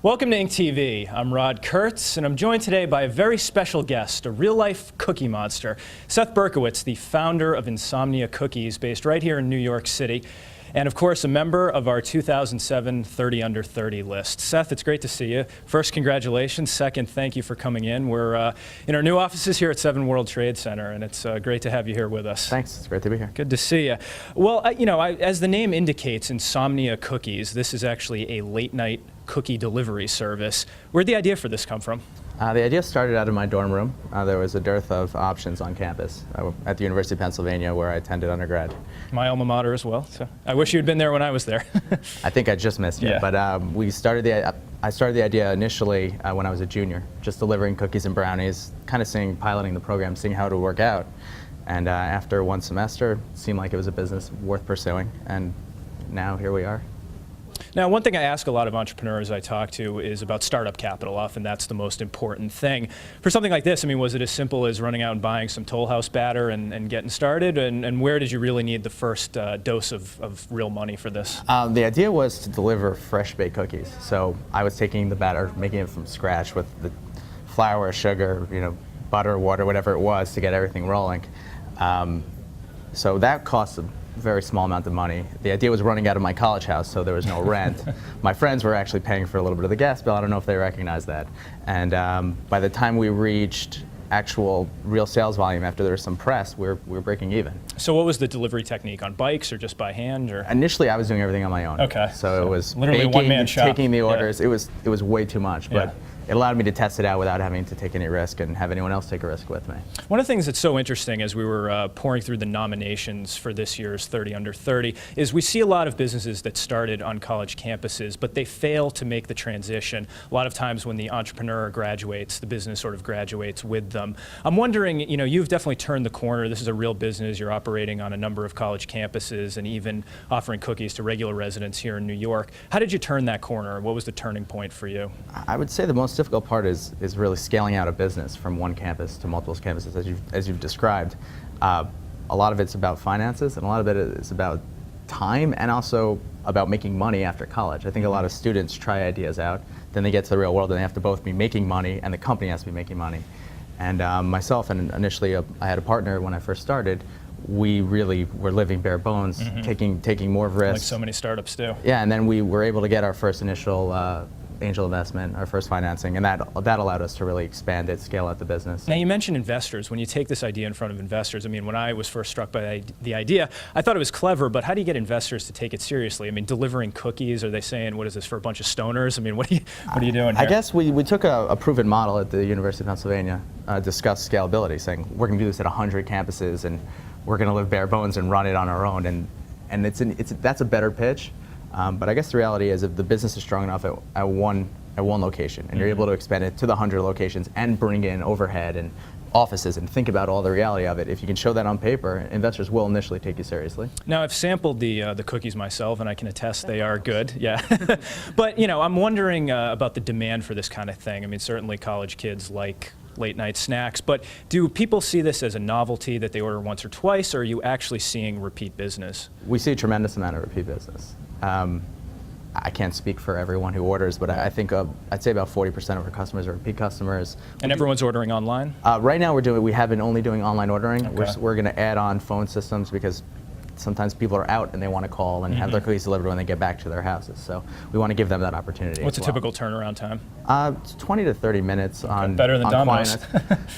Welcome to Ink TV. I'm Rod Kurtz, and I'm joined today by a very special guest, a real-life cookie monster, Seth Berkowitz, the founder of Insomnia Cookies, based right here in New York City, and of course a member of our 2007 30 Under 30 list. Seth, it's great to see you. First, congratulations. Second, thank you for coming in. We're in our new offices here at 7 World Trade Center, and it's great to have you here with us. Thanks. It's great to be here. Good to see you. Well, as the name indicates, Insomnia Cookies, this is actually a late-night cookie delivery service. Where'd the idea for this come from? The idea started out in my dorm room. There was a dearth of options on campus at the University of Pennsylvania, where I attended undergrad. My alma mater as well. So I wish you'd been there when I was there. I think I just missed you. Yeah. But I started the idea initially when I was a junior, just delivering cookies and brownies, kind of piloting the program, seeing how it would work out. And after one semester, it seemed like it was a business worth pursuing. And now here we are. Now, one thing I ask a lot of entrepreneurs I talk to is about startup capital. Often that's the most important thing. For something like this, was it as simple as running out and buying some Toll House batter and getting started? And where did you really need the first dose of real money for this? The idea was to deliver fresh baked cookies. So I was taking the batter, making it from scratch with the flour, sugar, butter, water, whatever it was to get everything rolling. So that cost a very small amount of money. The idea was running out of my college house, so there was no rent. My friends were actually paying for a little bit of the gas bill. I don't know if they recognize that. And by the time we reached actual real sales volume, after there was some press, we were breaking even. So what was the delivery technique? On bikes or just by hand? Or? Initially, I was doing everything on my own. Okay. So it was literally baking, a one-man shop. Taking the orders. Yeah. It was way too much, but yeah. It allowed me to test it out without having to take any risk and have anyone else take a risk with me. One of the things that's so interesting as we were pouring through the nominations for this year's 30 Under 30 is we see a lot of businesses that started on college campuses, but they fail to make the transition. A lot of times when the entrepreneur graduates, the business sort of graduates with them. I'm wondering, you've definitely turned the corner. This is a real business. You're operating on a number of college campuses and even offering cookies to regular residents here in New York. How did you turn that corner? What was the turning point for you? I would say the most difficult part is really scaling out a business from one campus to multiple campuses, as you've described. A lot of it's about finances, and a lot of it is about time, and also about making money after college. I think a lot of students try ideas out, then they get to the real world, and they have to both be making money, and the company has to be making money. And myself, and initially I had a partner when I first started. We really were living bare bones, taking more risks. Like so many startups do. Yeah, and then we were able to get our first initial angel investment, our first financing, and that allowed us to really expand it, scale out the business. Now, you mentioned investors. When you take this idea in front of investors, when I was first struck by the idea, I thought it was clever, but how do you get investors to take it seriously? Delivering cookies, are they saying, what is this, for a bunch of stoners? What are you doing here? I guess we took a proven model at the University of Pennsylvania, discussed scalability, saying we're going to do this at 100 campuses, and we're going to live bare bones and run it on our own, and that's a better pitch. But I guess the reality is, if the business is strong enough at one location, and you're able to expand it to the 100 locations and bring in overhead and offices and think about all the reality of it, if you can show that on paper, investors will initially take you seriously. Now, I've sampled the cookies myself, and I can attest they are good. Yeah, but I'm wondering about the demand for this kind of thing. Certainly college kids like late night snacks, but do people see this as a novelty that they order once or twice, or are you actually seeing repeat business? We see a tremendous amount of repeat business. I can't speak for everyone who orders, but I think I'd say about 40% of our customers are repeat customers. And everyone's ordering online? Right now we have been only doing online ordering. Okay. We're going to add on phone systems because sometimes people are out and they want to call and have their cookies delivered when they get back to their houses. So we want to give them that opportunity. What's a typical turnaround time? 20 to 30 minutes on better than Domino's.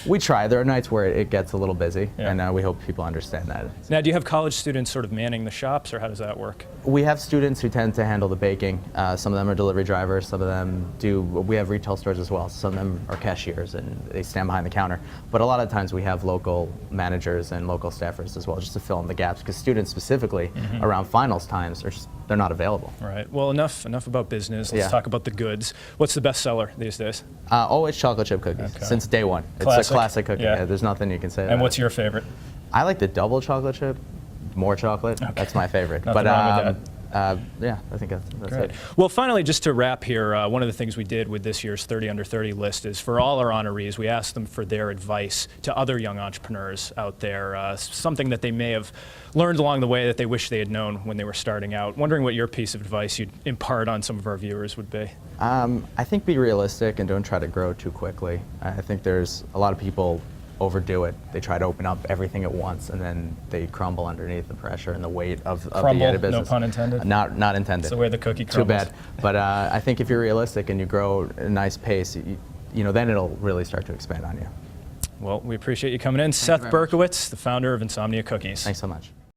We try. There are nights where it gets a little busy, and we hope people understand that. Now, do you have college students sort of manning the shops, or how does that work? We have students who tend to handle the baking. Some of them are delivery drivers. Some of them do. We have retail stores as well. Some of them are cashiers, and they stand behind the counter. But a lot of times we have local managers and local staffers as well, just to fill in the gaps, because students specifically around finals times they're not available. Right. Well, enough about business. Let's talk about the goods. What's the best seller these days? Always chocolate chip cookies, since day one. Classic. It's a classic cookie. Yeah, there's nothing you can say about And what's it. your favorite? I like the double chocolate chip, more chocolate. Okay. That's my favorite. Nothing wrong with Yeah, I think that's Great. it. Well, finally, just to wrap here, one of the things we did with this year's 30 Under 30 list is for all our honorees, we asked them for their advice to other young entrepreneurs out there, something that they may have learned along the way that they wish they had known when they were starting out. Wondering what your piece of advice you'd impart on some of our viewers would be. I think be realistic and don't try to grow too quickly. I think there's a lot of people overdo it. They try to open up everything at once, and then they crumble underneath the pressure and the weight of the Crumble, added business. no pun intended? Not intended. It's the way the cookie Too crumbles. bad. But I think if you're realistic and you grow at a nice pace, you know, then it'll really start to expand on you. Well, we appreciate you coming in. Seth very much. Berkowitz, the founder of Insomnia Cookies. Thanks so much.